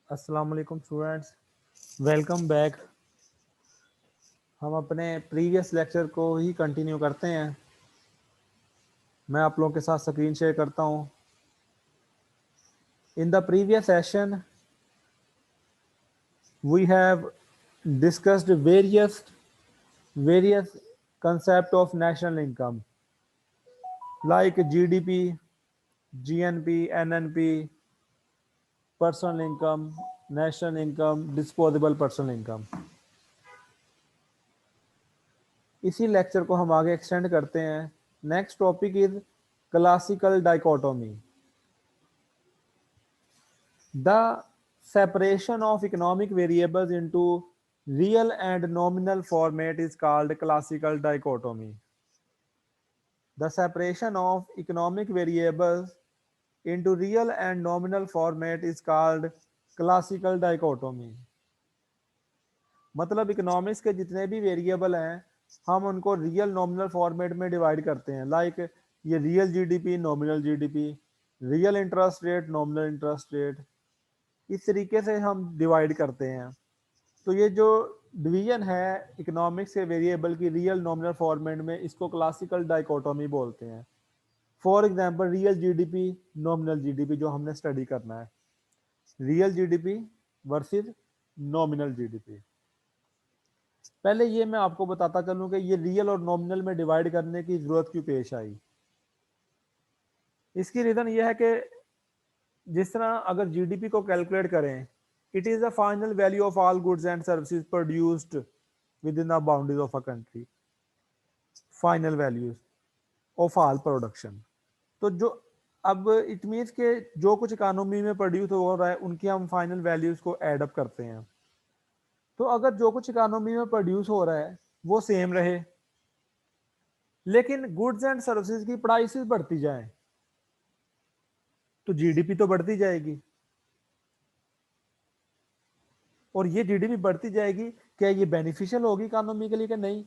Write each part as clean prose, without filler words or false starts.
अस्सलाम वालेकुम students, welcome back. हम अपने प्रीवियस लेक्चर को ही कंटिन्यू करते हैं। मैं आप लोगों के साथ स्क्रीन शेयर करता हूं। In the previous session we have discussed various concept of national income like GDP, GNP, NNP, personal income, national income, disposable personal income। इसी लेक्चर को हम आगे एक्सटेंड करते हैं। Next topic is classical dichotomy. The separation of economic variables into real and nominal format is called classical dichotomy. The separation of economic variables into real and nominal format is called classical dichotomy. मतलब economics के जितने भी variable हैं हम उनको real nominal format में divide करते हैं। लाइक ये real GDP, nominal GDP, real interest rate, nominal interest rate, इस तरीके से हम डिवाइड करते हैं। तो ये जो डिवीजन है इकोनॉमिक्स के वेरिएबल की रियल नॉमिनल फॉर्मेट में, इसको क्लासिकल डाइकोटोमी बोलते हैं। For example real GDP, nominal GDP जो हमने स्टडी करना है, real GDP versus nominal GDP. पहले ये मैं आपको बताता चलूं कि ये रियल और नॉमिनल में डिवाइड करने की जरूरत क्यों पेश आई। इसकी रीजन ये है कि जिस तरह अगर जीडीपी को कैलकुलेट करें, it is the final value of all goods and services produced with in the boundaries of a country, final values of all production. तो जो अब इट मीन्स के जो कुछ इकोनॉमी में प्रोड्यूस हो रहा है उनकी हम फाइनल वैल्यूज को एड अप करते हैं। तो अगर जो कुछ इकोनॉमी में प्रोड्यूस हो रहा है वो सेम रहे, लेकिन गुड्स एंड सर्विसेज की प्राइसेस बढ़ती जाए, तो जीडीपी तो बढ़ती जाएगी। और ये जीडीपी बढ़ती जाएगी, क्या ये बेनिफिशियल होगी इकोनॉमी के लिए कि नहीं?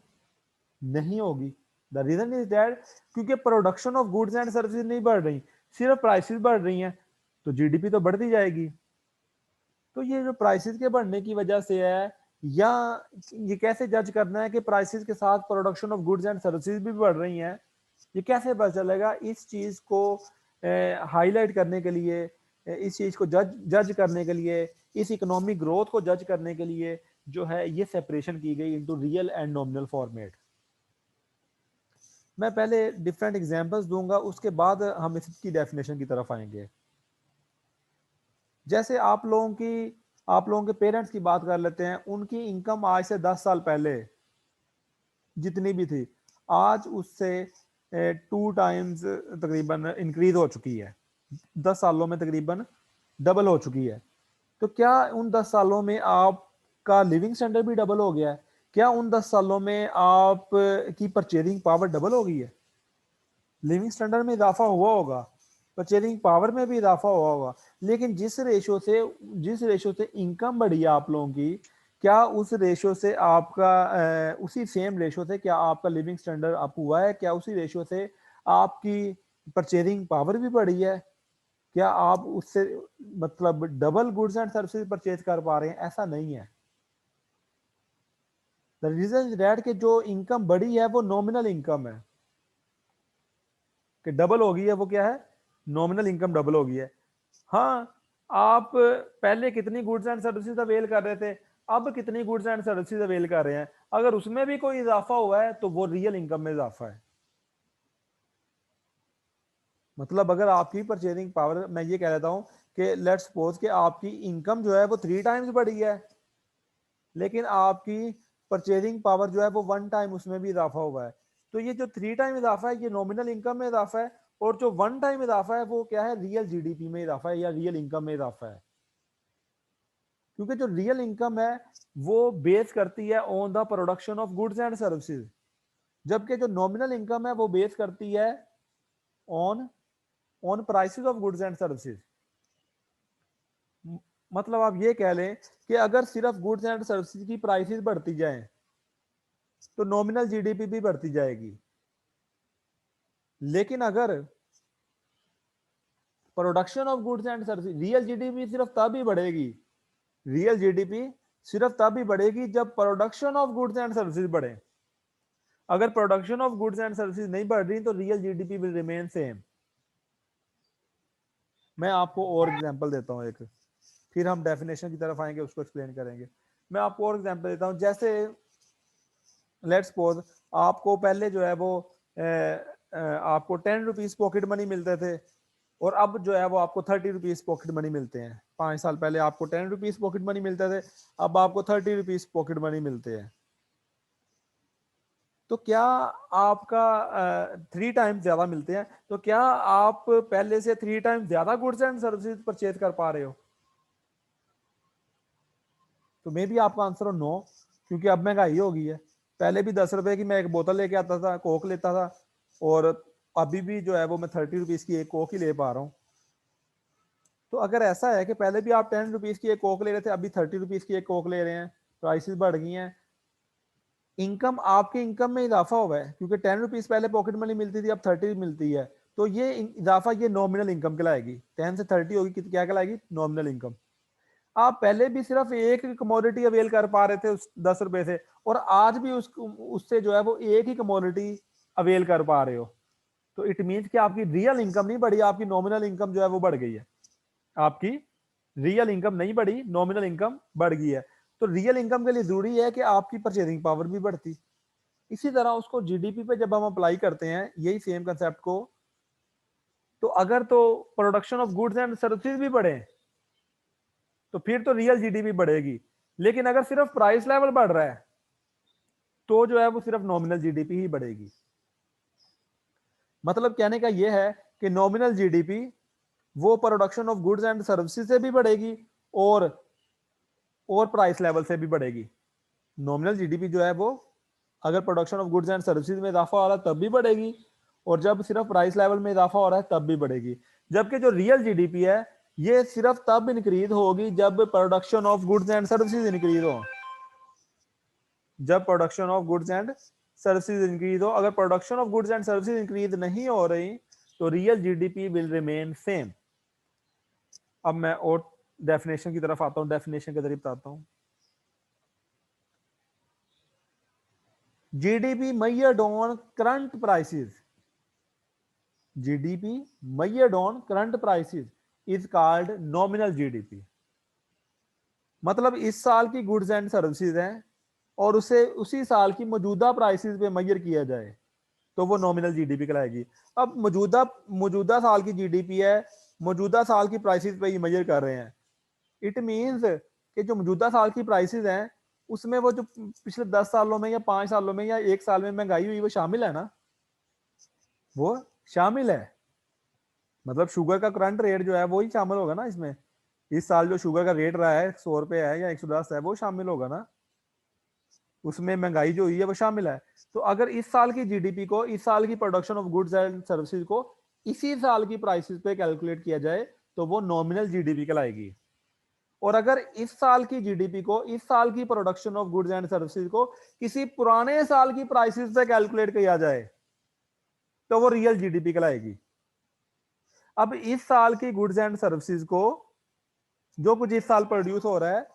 नहीं होगी। द रीजन इज दैट क्योंकि production of goods and services नहीं बढ़ रही, सिर्फ प्राइसेस बढ़ रही हैं, तो जीडीपी तो बढ़ती जाएगी। तो ये जो प्राइसेस के बढ़ने की वजह से है, या ये कैसे जज करना है कि प्राइसेस के साथ production of goods and services भी बढ़ रही हैं, ये कैसे पता चलेगा? इस चीज को हाईलाइट करने के लिए, इस चीज को जज करने के लिए, इस इकोनॉमिक ग्रोथ को जज करने के लिए जो है ये सेपरेशन की गई into real and nominal format. मैं पहले डिफरेंट एग्जांपल्स दूंगा, उसके बाद हम इसकी डेफिनेशन की तरफ आएंगे। जैसे आप लोगों के पेरेंट्स की बात कर लेते हैं। उनकी इनकम आज से 10 साल पहले जितनी भी थी, आज उससे 2 टाइम्स तकरीबन इंक्रीज हो चुकी है। 10 सालों में तकरीबन डबल हो चुकी है। तो क्या उन 10 सालों में आपका लिविंग स्टैंडर्ड भी डबल हो गया है? क्या उन 10 सालों में आप की परचेजिंग पावर डबल हो गई है? लिविंग स्टैंडर्ड में इजाफा हुआ होगा, परचेजिंग पावर में भी इजाफा हुआ होगा, लेकिन जिस रेशो से इनकम बढ़ी है आप लोगों की, क्या उस रेशो से आपका उसी सेम रेशो से क्या आपका लिविंग स्टैंडर्ड अप हुआ है? क्या उसी रेशो से आपकी परचेजिंग पावर भी बढ़ी है? क्या आप उससे मतलब double goods and services purchase कर पा रहे हैं? ऐसा नहीं है। द रीजन इज दैट कि जो इनकम बढ़ी है वो नॉमिनल इनकम है, कि डबल हो गई है। वो क्या है? नॉमिनल इनकम डबल हो गई है। हाँ, आप पहले कितनी गुड्स एंड सर्विसेज अवेल कर रहे थे, अब कितनी गुड्स एंड सर्विसेज अवेल कर रहे हैं, अगर उसमें भी कोई इजाफा हुआ है तो वो रियल इनकम में इजाफा है। मतलब अगर आपकी परचेजिंग पावर, मैं ये कह देता हूं कि लेट्स सपोज कि आपकी इनकम जो है वो 3 टाइम्स बढ़ी है, लेकिन आपकी परचेजिंग पावर जो है वो 1 टाइम उसमें भी इजाफा हुआ है। तो ये जो 3 टाइम इजाफा है ये नॉमिनल इनकम में इजाफा है, और जो 1 टाइम इजाफा है वो क्या है? रियल जीडीपी में इजाफा है या रियल इनकम में इजाफा है। क्योंकि जो रियल इनकम है वो बेस करती है on the production of goods and services, जबकि जो नॉमिनल इनकम है वो बेस करती है on on prices of goods and services. मतलब आप ये कह लें कि अगर सिर्फ गुड्स एंड सर्विसेज की प्राइसेस बढ़ती जाएं तो नॉमिनल जीडीपी भी बढ़ती जाएगी, लेकिन अगर production of goods and services, real GDP सिर्फ तब ही बढ़ेगी रियल जीडीपी सिर्फ तब ही बढ़ेगी जब production of goods and services बढ़े। अगर production of goods and services नहीं बढ़ रही तो real GDP will remain same. मैं आपको और एग्जांपल देता हूं एक, फिर हम डेफिनेशन की तरफ आएंगे, उसको एक्सप्लेन करेंगे। मैं आपको और एग्जांपल देता हूं, जैसे लेट्स सपोज आपको पहले जो है वो आपको 10 रुपीज पॉकेट मनी मिलते थे, और अब जो है वो आपको 30 रुपीज पॉकेट मनी मिलते हैं। 5 साल पहले आपको 10 रुपीज पॉकेट मनी मिलते थे, अब आपको 30 रुपीज पॉकेट मनी मिलते हैं। तो क्या आपका 3 टाइम्स ज्यादा मिलते हैं, तो क्या आप पहले से 3 टाइम्स ज्यादा गुड्स एंड सर्विसेज परचेज कर पा रहे हो? तो मे बी आपका आंसर हो नो, क्योंकि अब महंगाई हो गई है। पहले भी 10 रुपए की मैं एक बोतल लेके आता था, कोक लेता था, और अभी भी जो है वो मैं 30 रुपीज की एक कोक ही ले पा रहा हूँ। तो अगर ऐसा है कि पहले भी आप 10 रुपीज की एक कोक ले रहे थे, अभी 30 रुपीज की एक कोक ले रहे हैं, प्राइसेस बढ़ गई हैं, इनकम, आपकी इनकम में इजाफा हुआ है, क्योंकि 10 रुपीज पहले पॉकेट मनी मिलती थी, अब 30 मिलती है। तो ये इजाफा ये नॉमिनल इनकम कहलाएगी। 10 से 30 होगी, क्या कहलाएगी? Nominal income. आप पहले भी सिर्फ एक कमोडिटी अवेल कर पा रहे थे उस 10 रुपए से, और आज भी उससे जो है वो एक ही कमोडिटी अवेल कर पा रहे हो। तो इट मीन्स कि आपकी रियल इनकम नहीं बढ़ी, आपकी नॉमिनल इनकम जो है वो बढ़ गई है। आपकी रियल इनकम नहीं बढ़ी, नॉमिनल इनकम बढ़ गई है। तो रियल इनकम के लिए जरूरी है कि आपकी परचेजिंग पावर भी बढ़ती। इसी तरह उसको जीडीपी पे जब हम अप्लाई करते हैं यही सेम कंसेप्ट को, तो अगर तो production of goods and services भी बढ़े तो फिर तो रियल जीडीपी बढ़ेगी। लेकिन अगर सिर्फ प्राइस लेवल बढ़ रहा है तो जो है वो सिर्फ नॉमिनल जीडीपी ही बढ़ेगी। मतलब कहने का यह है कि नॉमिनल जीडीपी वो production of goods and services से भी बढ़ेगी और प्राइस लेवल से भी बढ़ेगी। नॉमिनल जीडीपी जो है वो अगर production of goods and services में इजाफा हो रहा है तब भी बढ़ेगी, और जब सिर्फ प्राइस लेवल में इजाफा हो रहा है तब भी बढ़ेगी। जबकि जो रियल जीडीपी है ये सिर्फ तब इंक्रीज होगी जब production of goods and services increase हो। जब production of goods and services increase हो, अगर production of goods and services increase नहीं हो रही तो real GDP will remain same. अब मैं और डेफिनेशन की तरफ आता हूं, डेफिनेशन के जरिए बताता हूं। GDP measured on current prices. GDP measured on current prices is called nominal GDP. मतलब इस साल की गुड्स एंड सर्विसेज हैं और उसे उसी साल की मौजूदा प्राइसेस पे मेजर किया जाए तो वो नॉमिनल जीडीपी कहलाएगी। अब मौजूदा मौजूदा साल की जीडीपी है, मौजूदा साल की प्राइसेस पे ही मेजर कर रहे हैं। इट मींस कि जो मौजूदा साल की प्राइसेस हैं उसमें वो जो पिछले 10 सालों में या 5 सालों में या 1 साल में महंगाई हुई वो शामिल है ना, वो शामिल है। मतलब शुगर का करंट रेट जो है वो ही शामिल होगा ना इसमें। इस साल जो शुगर का रेट रहा है 100 रुपए है या 110 है वो शामिल होगा ना, उसमें महंगाई जो हुई है वो शामिल है। तो अगर इस साल की जीडीपी को, इस साल की production of goods and services को इसी साल की प्राइसेस पे कैलकुलेट किया जाए तो वो नॉमिनल जीडीपी कहलाएगी। और अगर इस साल की जीडीपी को, इस साल की production of goods and services को किसी पुराने साल की प्राइसेस पे कैलकुलेट किया जाए तो वो रियल जीडीपी कहलाएगी। अब इस साल की गुड्स एंड सर्विसेज को, जो कुछ इस साल प्रोड्यूस हो रहा है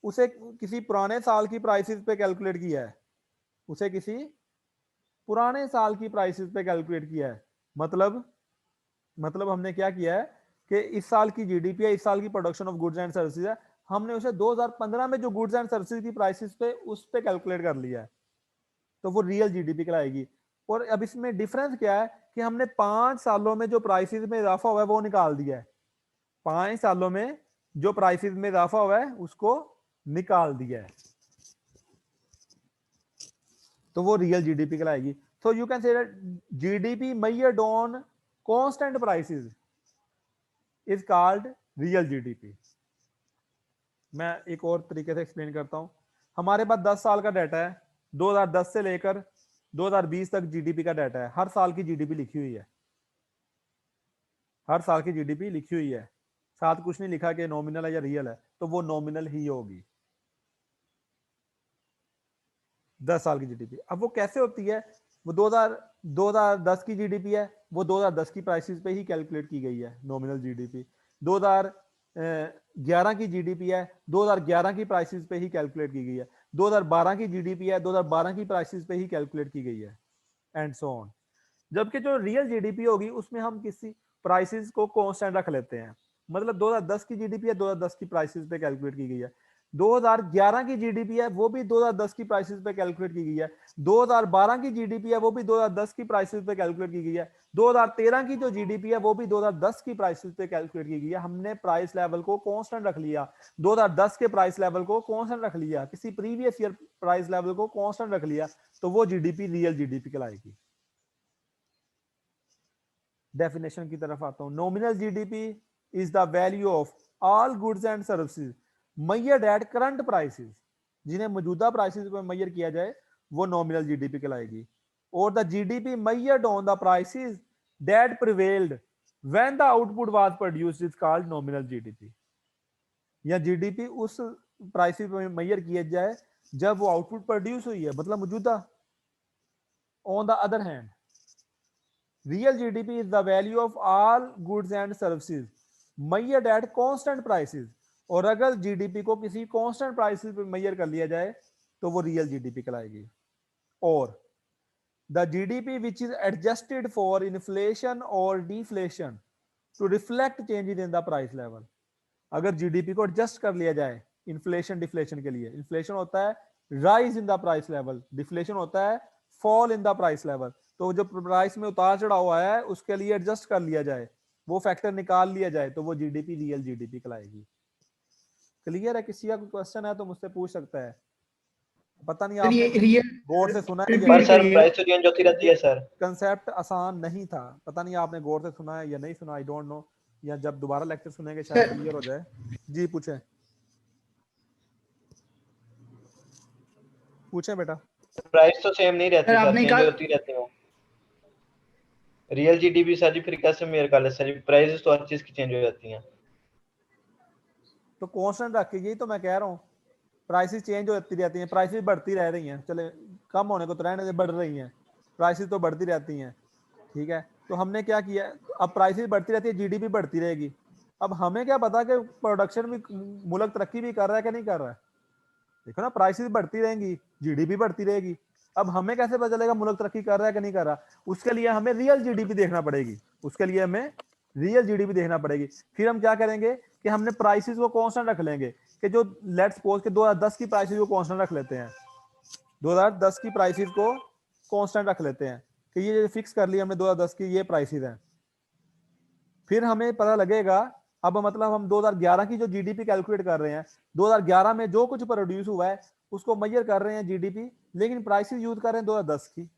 उसे किसी पुराने साल की प्राइसेस पे कैलकुलेट किया है, उसे किसी पुराने साल की प्राइसेस पे कैलकुलेट किया है। मतलब हमने क्या किया है कि इस साल की जीडीपी है, इस साल की production of goods and services है, हमने उसे 2015 में जो गुड्स एंड सर्विसेज की प्राइसेस पे उस पे कैलकुलेट कर लिया है, तो वो रियल जीडीपी कहलाएगी। और अब इसमें डिफरेंस क्या है कि हमने 5 सालों में जो प्राइसेस में इजाफा हुआ है वो निकाल दिया है। 5 सालों में जो प्राइसेस में इजाफा हुआ है उसको निकाल दिया है, तो वो रियल जीडीपी कहलाएगी। So you can say that GDP measured on constant prices is called real GDP. मैं एक और तरीके से एक्सप्लेन करता हूं। हमारे पास 10 साल का डाटा है, 2010 से लेकर 2020 तक जीडीपी का डाटा है। हर साल की जीडीपी लिखी हुई है, हर साल की जीडीपी लिखी हुई है, साथ कुछ नहीं लिखा कि नॉमिनल है या रियल है, तो वो नॉमिनल ही होगी 10 साल की जीडीपी। अब वो कैसे होती है? वो 2010 की जीडीपी है, वो 2010 की प्राइसेस पे ही कैलकुलेट की गई है नॉमिनल जीडीपी। 2000 2011 की जीडीपी है, 2011 की प्राइसेस पे ही कैलकुलेट की गई है, 2012 की जीडीपी है, 2012 की प्राइसेस पे ही कैलकुलेट की गई है, एंड सो ऑन। जबकि जो रियल जीडीपी होगी उसमें हम किसी प्राइसेस को कांस्टेंट रख लेते हैं, मतलब 2010 की जीडीपी है, 2010 की प्राइसेस पे कैलकुलेट की गई है, 2011 की जीडीपी है वो भी 2010 की प्राइसेस पे कैलकुलेट की गई है, 2012 की जीडीपी है वो भी 2010 की प्राइसेस पे कैलकुलेट की गई है, 2013 की जो जीडीपी है वो भी 2010 की प्राइसेस पे कैलकुलेट की गई है। हमने प्राइस लेवल को कांस्टेंट रख लिया, 2010 के प्राइस लेवल को कांस्टेंट रख लिया, किसी प्रीवियस ईयर प्राइस लेवल को कांस्टेंट रख लिया, तो वो जीडीपी रियल जीडीपी कहलाएगी। डेफिनेशन की तरफ आता हूं। Nominal GDP is the value of all goods and services measured at current prices, जिन्हें मौजूदा प्राइसेस पर मेजर किया जाए वो नॉमिनल जीडीपी कहलाएगी। और the GDP measured on the prices that prevailed when the output was produced is called nominal GDP. या GDP उस प्राइसेस पर मेजर किया जाए जब वो आउटपुट प्रोड्यूस हुई है, मतलब मौजूदा। On the other hand real GDP is the value of all goods and services measured at constant prices। और अगर जीडीपी को किसी कांस्टेंट प्राइसेस पे मेजर कर लिया जाए तो वो रियल जीडीपी कहलाएगी। और the GDP which is adjusted for inflation और deflation to reflect changes in the price level. अगर जीडीपी को एडजस्ट कर लिया जाए इन्फ्लेशन डिफ्लेशन के लिए, इन्फ्लेशन होता है rise in the price level, deflation होता है fall in the price level, तो जो प्राइस में उतार चढ़ाव आया है उसके लिए एडजस्ट कर लिया जाए, वो फैक्टर निकाल लिया जाए, तो वो जीडीपी रियल जीडीपी कहलाएगी। क्लियर है? किसी का कोई क्वेश्चन है तो मुझसे पूछ सकता है। पता नहीं आपने रियल गौर से सुना है या पर नहीं, सर प्राइस तो चेंज होती रहती है सर। कंसेप्ट आसान नहीं था, पता नहीं आपने गौर से सुना है या नहीं सुना, आई डोंट नो, या जब दोबारा लेक्चर सुनेंगे शायद क्लियर हो जाए। जी पूछें पूछें बेटा। प्राइस तो सेम नहीं रहती सर, आपने चेंज कहा होती रहती है। रियल जीडीपी सर जी फिर कैसे मेयर कर ले सर जी, प्राइसेस तो हर चीज की चेंज हो जाती हैं। तो कांस्टेंट रख के, यही तो मैं कह रहा हूँ, प्राइसेस चेंज होती रहती हैं, प्राइसेस बढ़ती रह रही हैं, चले कम होने को तो रहने से बढ़ रही हैं, प्राइसेस तो बढ़ती रहती हैं, ठीक है। तो हमने क्या किया, अब प्राइसेस बढ़ती रहती है, जीडीपी बढ़ती रहेगी। अब हमें क्या पता कि प्रोडक्शन भी मुल्क तरक्की भी कर रहा है कि नहीं कर रहा है, देखो ना, प्राइसेस बढ़ती रहेंगी, जीडीपी बढ़ती रहेगी। अब हमें कैसे पता चलेगा मुल्क तरक्की कर रहा है कि नहीं कर रहा? उसके लिए हमें रियल जीडीपी देखना पड़ेगी, उसके लिए हमें रियल जीडीपी देखना पड़ेगी। फिर हम क्या करेंगे कि हमने प्राइसेस को कांस्टेंट रख लेंगे, कि जो लेट्स सपोज के 2010 की प्राइसेस को कांस्टेंट रख लेते हैं, 2010 की प्राइसेस को कांस्टेंट रख लेते हैं कि ये फिक्स कर लिया हमने 2010 की ये प्राइसेस हैं। फिर हमें पता लगेगा, अब मतलब हम 2011 की जो जीडीपी कैलकुलेट कर रहे हैं, 2011 में जो कुछ प्रोड्यूस हुआ है उसको मेजर कर रहे हैं जीडीपी, लेकिन प्राइसेस यूज कर रहे हैं 2010 की।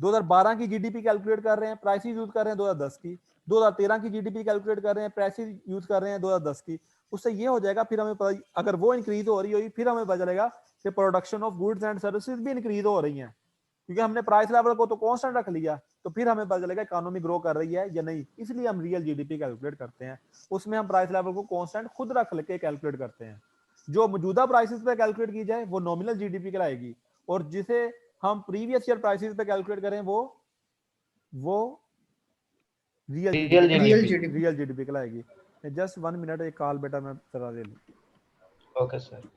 2012 की जीडीपी कैलकुलेट कर रहे हैं, प्राइसेस यूज कर रहे हैं 2010 की। 2013 की जीडीपी कैलकुलेट कर रहे हैं, प्राइसेस यूज कर रहे हैं 2010 की। उससे ये हो जाएगा, फिर हमें पता, अगर वो इंक्रीज हो रही होगी फिर हमें पता चलेगा कि production of goods and services भी इंक्रीज हो रही हैं, क्योंकि हमने प्राइस लेवल को तो कांस्टेंट रख लिया, तो फिर हमें पता चलेगा इकोनॉमी ग्रो कर रही है या नहीं। इसलिए हम रियल जीडीपी कैलकुलेट करते हैं, उसमें हम प्राइस लेवल को कांस्टेंट खुद रख के कैलकुलेट करते हैं। जो मौजूदा प्राइसेस पे कैलकुलेट की जाए वो नॉमिनल जीडीपी कहलाएगी, और जिसे हम प्रीवियस ईयर प्राइसेस पे कैलकुलेट करें वो रियल जीडीपी रियल कहलाएगी, जीडीपी। रियल जीडीपी कहलाएगी। जस्ट 1 मिनट, एक कॉल बेटा मैं जरा ले लूं। Okay sir.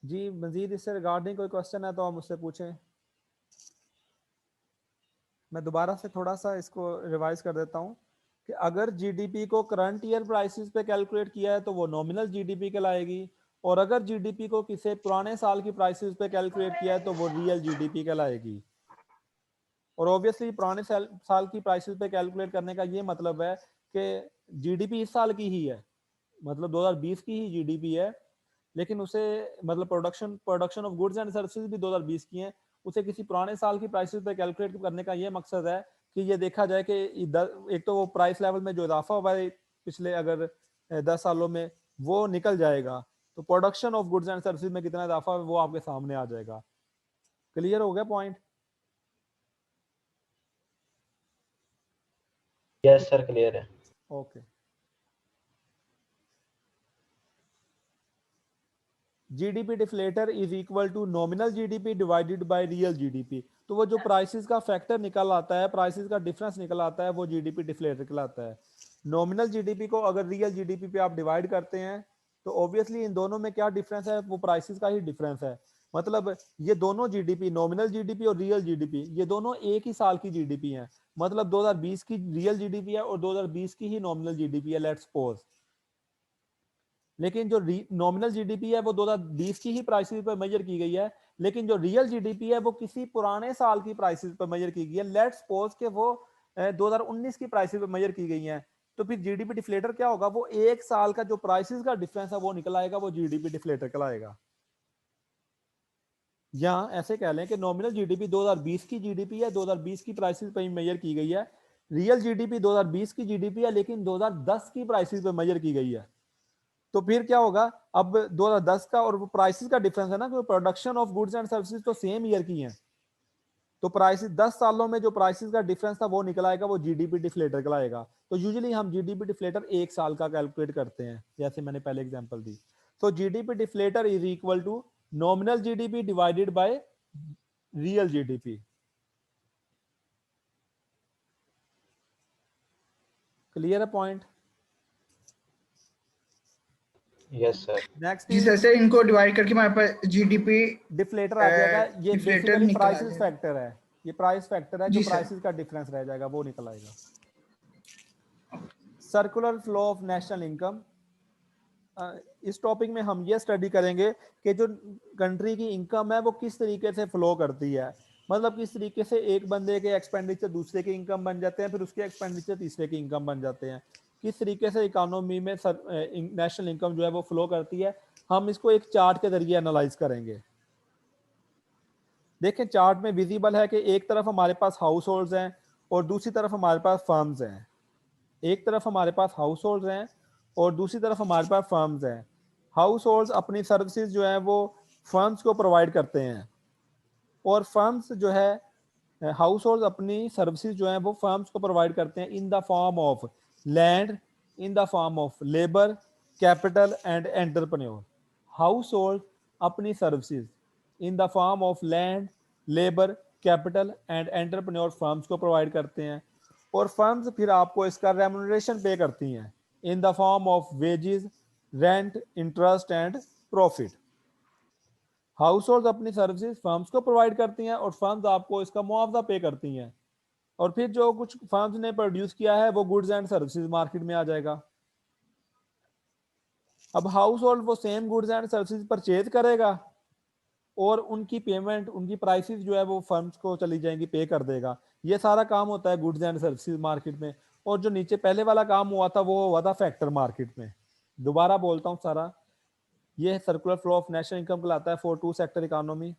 जी मजीद इससे रिगार्डिंग कोई क्वेश्चन है तो आप मुझसे पूछें। मैं दोबारा से थोड़ा सा इसको रिवाइज कर देता हूँ कि अगर जीडीपी को करंट ईयर प्राइसेस पे कैलकुलेट किया है तो वो नॉमिनल जीडीपी कहलाएगी, और अगर जीडीपी को किसी पुराने साल की प्राइसेस पे कैलकुलेट किया है तो वो रियल जीडीपी कहलाएगी। और ऑब्वियसली पुराने साल की प्राइसेस पे कैलकुलेट करने का ये मतलब है कि जीडीपी इस साल की ही है, मतलब 2020 की ही जीडीपी है, लेकिन उसे मतलब production of goods and services भी 2020 की है, उसे किसी पुराने साल की प्राइसेस पे कैलकुलेट करने का ये मकसद है कि ये देखा जाए कि एक तो वो प्राइस लेवल में जो इजाफा हुआ है पिछले अगर 10 सालों में वो निकल जाएगा, तो production of goods and services में कितना इजाफा है वो आपके सामने आ जाएगा। क्लियर हो गया पॉइंट? यस सर क्लियर है। Okay. GDP deflator is equal to nominal GDP divided by real GDP. तो वो जो प्राइसेस का फैक्टर निकल आता है, प्राइसेस का डिफरेंस निकल आता है, वो जीडीपी डिफ्लेटर कहलाता है। नॉमिनल जीडीपी को अगर रियल जीडीपी पे आप डिवाइड करते हैं तो ऑब्वियसली इन दोनों में क्या डिफरेंस है, वो प्राइसेस का ही डिफरेंस है। मतलब ये दोनों जीडीपी, नॉमिनल जीडीपी और रियल जीडीपी, ये दोनों एक ही साल की जीडीपी हैं। मतलब 2020 की रियल जीडीपी है और 2020 की ही नॉमिनल जीडीपी है, लेट्स सपोज। लेकिन जो नॉमिनल जीडीपी है वो 2020 की ही प्राइसेस पर मेजर की गई है, लेकिन जो रियल जीडीपी है वो किसी पुराने साल की प्राइसेस पर मेजर की गई है। लेट्स सपोज के वो 2019 की प्राइसेस पर मेजर की गई हैं। तो फिर जीडीपी डिफ्लेटर क्या होगा, वो एक साल का जो प्राइसेस का डिफरेंस है वो निकल आएगा, वो जीडीपी डिफ्लेटर कहलाएगा। या ऐसे कह लें कि नॉमिनल जीडीपी 2020 की जीडीपी है, 2020 की प्राइसेस पर मेजर की गई है। रियल जीडीपी 2020 की जीडीपी है लेकिन 2010 की प्राइसेस पर मेजर की गई है। तो फिर क्या होगा, अब 2010 का और प्राइसेस का डिफरेंस है ना, कि production of goods and services तो सेम ईयर की हैं। तो प्राइसेस 10 सालों में जो प्राइसेस का डिफरेंस था वो निकल आएगा, वो जीडीपी डिफ्लेटर कहलाएगा। तो यूजुअली हम जीडीपी डिफ्लेटर एक साल का कैलकुलेट करते हैं, जैसे मैंने पहले एग्जांपल दी। तो GDP deflator is equal to nominal GDP divided by real GDP. Clear है पॉइंट? Yes sir. नेक्स्ट जी इज सर, सर इनको डिवाइड करके हमारे पास जीडीपी डिफ्लेटर आ जाएगा। ये डिफ्लेटर बेसिकली निकल आ प्राइसेस जाएगा। फैक्टर है, ये प्राइस फैक्टर है, जो जी सर। प्राइसेस का डिफरेंस रह जाएगा वो निकल आएगा। Circular flow of national income. इस टॉपिक में हम ये स्टडी करेंगे कि जो कंट्री की इनकम है वो किस तरीके से फ्लो करती है। मतलब किस तरीके से एक बंदे के एक्सपेंडिचर दूसरे के इनकम बन जाते हैं, फिर उसके एक्सपेंडिचर तीसरे के इनकम बन जाते हैं। किस तरीके से इकोनॉमी में नेशनल इनकम जो है वो फ्लो करती है, हम इसको एक चार्ट के जरिए एनालाइज करेंगे। देखें चार्ट में विजिबल है कि एक तरफ हमारे पास हाउस होल्ड्स हैं और दूसरी तरफ हमारे पास फर्म्स हैं। एक तरफ हमारे पास हाउस होल्ड्स हैं और दूसरी तरफ हमारे पास फर्म्स हैं। हाउस होल्ड्स अपनी सर्विसेज जो है वो फर्म्स को प्रोवाइड करते हैं, और फर्म्स जो है हाउस होल्ड अपनी सर्विसेज जो है वो फर्म्स को प्रोवाइड करते हैं in the form of land, in the form of labour, capital and entrepreneur. Household अपनी services in the form of land, labour, capital and entrepreneur firms को provide करते हैं, और फर्म्स फिर आपको इसका रेम्यूनरेशन पे करती हैं in the form of wages, rent, interest and profit. House hold अपनी सर्विसेज फर्म्स को प्रोवाइड करती हैं और फर्म्स आपको इसका मुआवजा पे करती हैं, और फिर जो कुछ फर्म्स ने प्रोड्यूस किया है वो गुड्स एंड सर्विसेज मार्केट में आ जाएगा। अब हाउस होल्ड वो same goods and services purchase करेगा और उनकी पेमेंट, उनकी प्राइसेस जो है वो फर्म्स को चली जाएंगी, पे कर देगा। ये सारा काम होता है गुड्स एंड सर्विसेज मार्केट में। और जो नीचे पहले वाला काम हुआ था वो हुआ था फैक्टर मार्केट में। दोबारा बोलता हूँ सारा, ये circular flow of national income कहलाता है for two sector economy.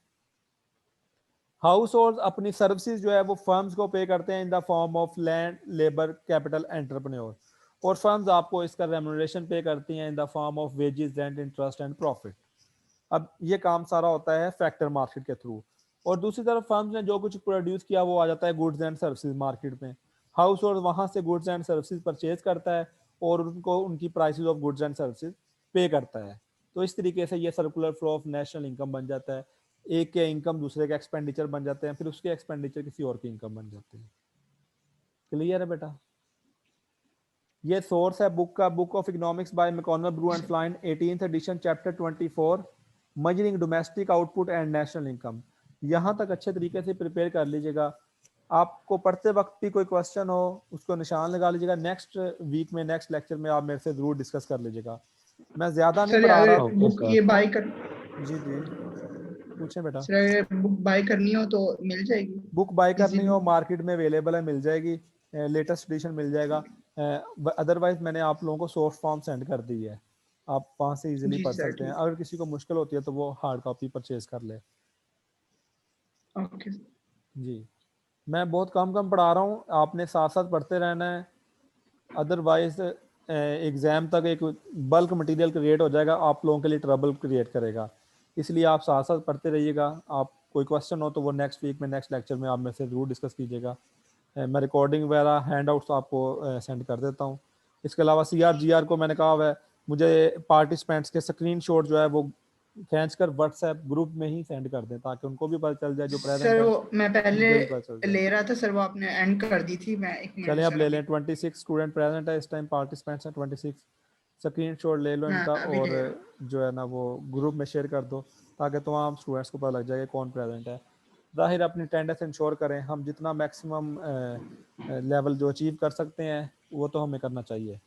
Household अपनी सर्विसेज जो है वो फर्म्स को पे करते हैं in the form of land, labour, capital, entrepreneur, और फर्म्स आपको इसका रेम्यूनरेशन पे करती हैं in the form of wages, rent, interest and profit. अब ये काम सारा होता है फैक्टर मार्केट के थ्रू। और दूसरी तरफ फर्म्स ने जो कुछ प्रोड्यूस किया वो आ जाता है गुड्स एंड सर्विसेज मार्केट में। हाउस होल्ड वहां से गुड्स एंड सर्विसेज परचेज करता है और उनको उनकी prices of goods and services पे करता है। तो इस तरीके से ये circular flow of national income बन जाता है। एक के इनकम दूसरे के एक्सपेंडिचर बन जाते हैं, फिर उसके एक्सपेंडिचर किसी और की इनकम बन जाते हैं। क्लियर है बेटा? ये सोर्स है बुक का, book of economics by McConnell, Brue and Flynn, 18th edition, chapter 24, measuring domestic output and national income. यहाँ तक अच्छे तरीके से प्रिपेयर कर लीजिएगा। आपको पढ़ते वक्त भी कोई क्वेश्चन हो उसको निशान लगा लीजिएगा। नेक्स्ट वीक में, नेक्स्ट लेक्चर में आप मेरे से जरूर डिस्कस कर लीजिएगा। मैं ज्यादा नहीं सर पढ़ा रहा। अगर बुक ये बाय कर, जी जी पूछें बेटा। सर अगर बुक बाय करनी हो तो मिल जाएगी? बुक बाय करनी इजीली? हो मार्केट में अवेलेबल है, मिल जाएगी, लेटेस्ट एडिशन मिल जाएगा। अदरवाइज मैंने आप लोगों को सॉफ्ट फॉर्म सेंड कर दी है, आप वहां से इजीली जी पढ़ सर सकते हैं। ठीक। अगर किसी को मुश्किल होती है तो वो हार्ड कॉपी परचेज कर ले। ओके जी मैं बहुत कम कम पढ़ा रहा हूँ, आपने साथ साथ पढ़ते रहना है। अदरवाइज एग्जाम तक एक बल्क मटेरियल क्रिएट हो जाएगा, आप लोगों के लिए ट्रबल क्रिएट करेगा। इसलिए आप साथ साथ पढ़ते रहिएगा। आप कोई क्वेश्चन हो तो वो नेक्स्ट वीक में, नेक्स्ट लेक्चर में आप मेरे से ज़रूर डिस्कस कीजिएगा। मैं रिकॉर्डिंग वगैरह हैंड आउट्स आपको सेंड कर देता हूँ। इसके अलावा CRGR को मैंने कहा हुआ है मुझे पार्टिसिपेंट्स के स्क्रीनशॉट जो है वो खींच कर व्हाट्सएप ग्रुप में ही सेंड कर दें ताकि उनको भी पता चल जाए जो प्रेजेंट सर है वो मैं पहले उनको भी पता चल जाए। ले रहा था सर, वो आपने एंड कर दी थी। मैं एक मिनट चलिए अब सर ले अभी लें 26 स्टूडेंट प्रेजेंट है इस टाइम, पार्टिसिपेंट्स हैं 26। स्क्रीनशॉट ले लो मैं इनका अभी और ले रहा हूँ। जो है ना वो ग्रुप में शेयर कर दो ताकि तमाम स्टूडेंट्स को पता लग जाए कि कौन प्रेजेंट है। ज़ाहिर अपनी अटेंडेंस इंश्योर करें, हम जितना मैक्सिमम लेवल जो अचीव कर सकते हैं वो तो हमें करना चाहिए।